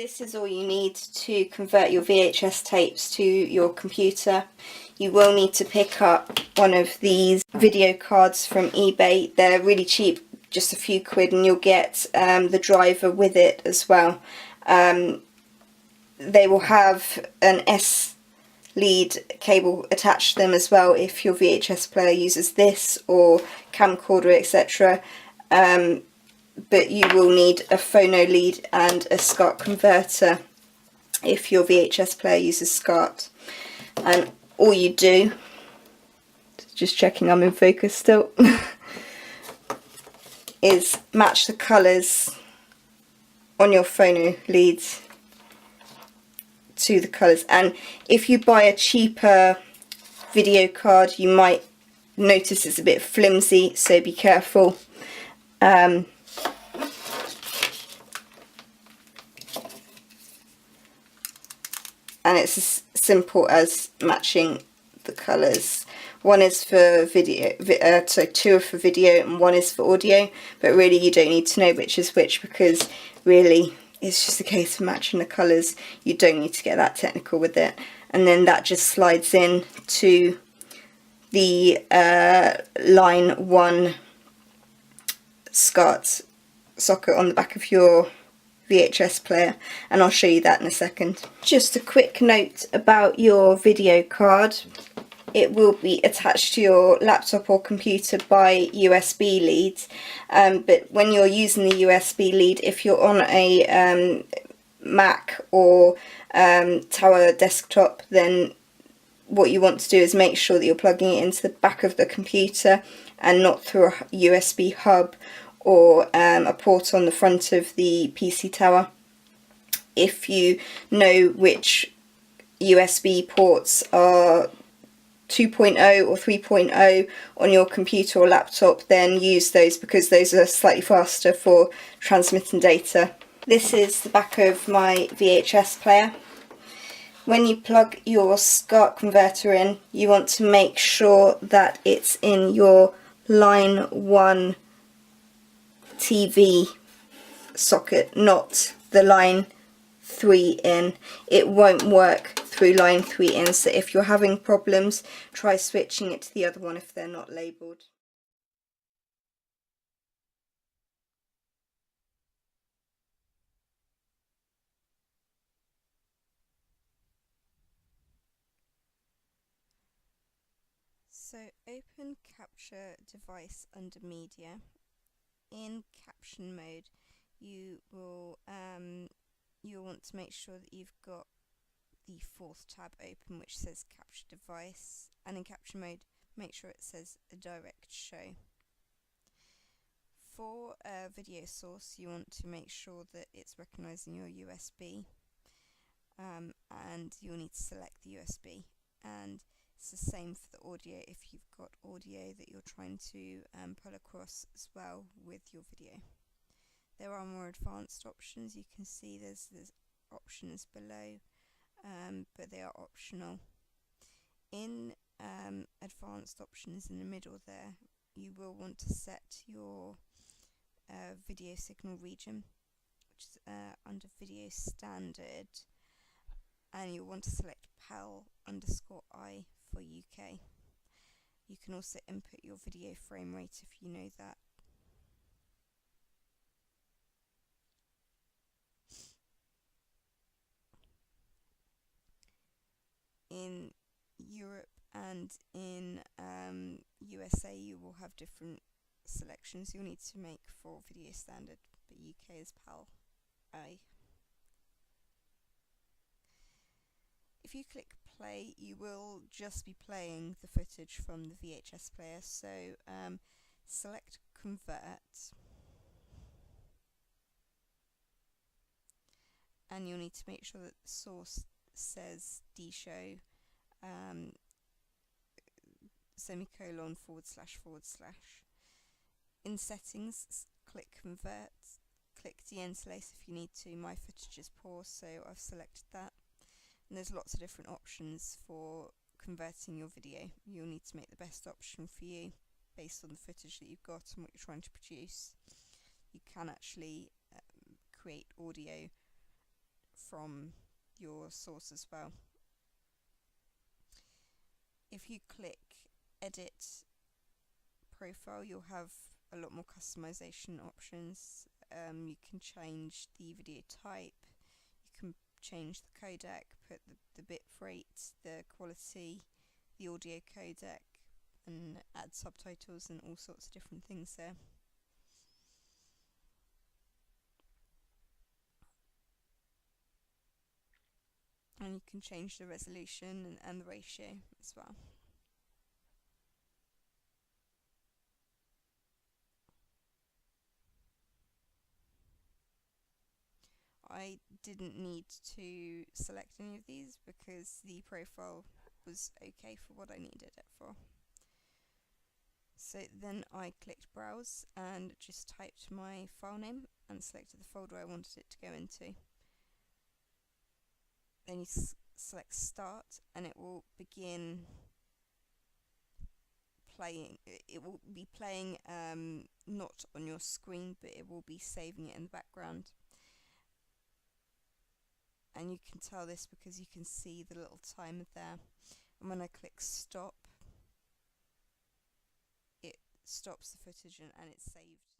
This is all you need to convert your VHS tapes to your computer. You will need to pick up one of these video cards from eBay. They're really cheap, just a few quid, and you'll get the driver with it as well. They will have an S-lead cable attached to them as well if your VHS player uses this or camcorder, etc. But you will need a phono lead and a SCART converter if your VHS player uses SCART. And all you do, just checking I'm in focus still, is match the colours on your phono leads to the colours. And if you buy a cheaper video card, you might notice it's a bit flimsy, so be careful. And it's as simple as matching the colours. One is for video, so two are for video and one is for audio, but really you don't need to know which is which, because really it's just a case of matching the colours. You don't need to get that technical with it. And then that just slides in to the line 1 SCART socket on the back of your VHS player, and I'll show you that in a second. Just a quick note about your video card. It will be attached to your laptop or computer by USB leads, but when you're using the USB lead, if you're on a Mac or Tower desktop, then what you want to do is make sure that you're plugging it into the back of the computer and not through a USB hub or a port on the front of the PC tower. If you know which USB ports are 2.0 or 3.0 on your computer or laptop, then use those, because those are slightly faster for transmitting data. This is the back of my VHS player. When you plug your SCART converter in, you want to make sure that it's in your line 1 TV socket, not the line 3 in. It won't work through line 3 in, so if you're having problems, try switching it to the other one if they're not labelled. So open capture device under media. In caption mode, you'll want to make sure that you've got the 4th tab open, which says capture device, and in caption mode make sure it says a direct show. For a video source, you want to make sure that it's recognising your USB, and you'll need to select the USB. And it's the same for the audio if you've got audio that you're trying to pull across as well with your video. There are more advanced options. You can see there's options below, but they are optional. In advanced options in the middle there, you will want to set your video signal region, which is under video standard, and you'll want to select PAL_I for UK. You can also input your video frame rate if you know that. In Europe and in USA, you will have different selections you'll need to make for video standard, but UK is PAL_I. If you click play, you will just be playing the footage from the VHS player, so select convert, and you'll need to make sure that the source says dshow semicolon //. In settings, click convert, click de-interlace if you need to. My footage is poor, so I've selected that. And there's lots of different options for converting your video. You'll need to make the best option for you based on the footage that you've got and what you're trying to produce. You can actually create audio from your source as well. If you click edit profile, you'll have a lot more customization options. You can change the video type, you can change the codec, put the bit rate, the quality, the audio codec, and add subtitles and all sorts of different things there. And you can change the resolution and the ratio as well. I didn't need to select any of these because the profile was okay for what I needed it for. So then I clicked browse and just typed my file name and selected the folder I wanted it to go into. Then you select start and it will begin playing. It will be playing not on your screen, but it will be saving it in the background. And you can tell this because you can see the little timer there. And when I click stop, it stops the footage and it's saved.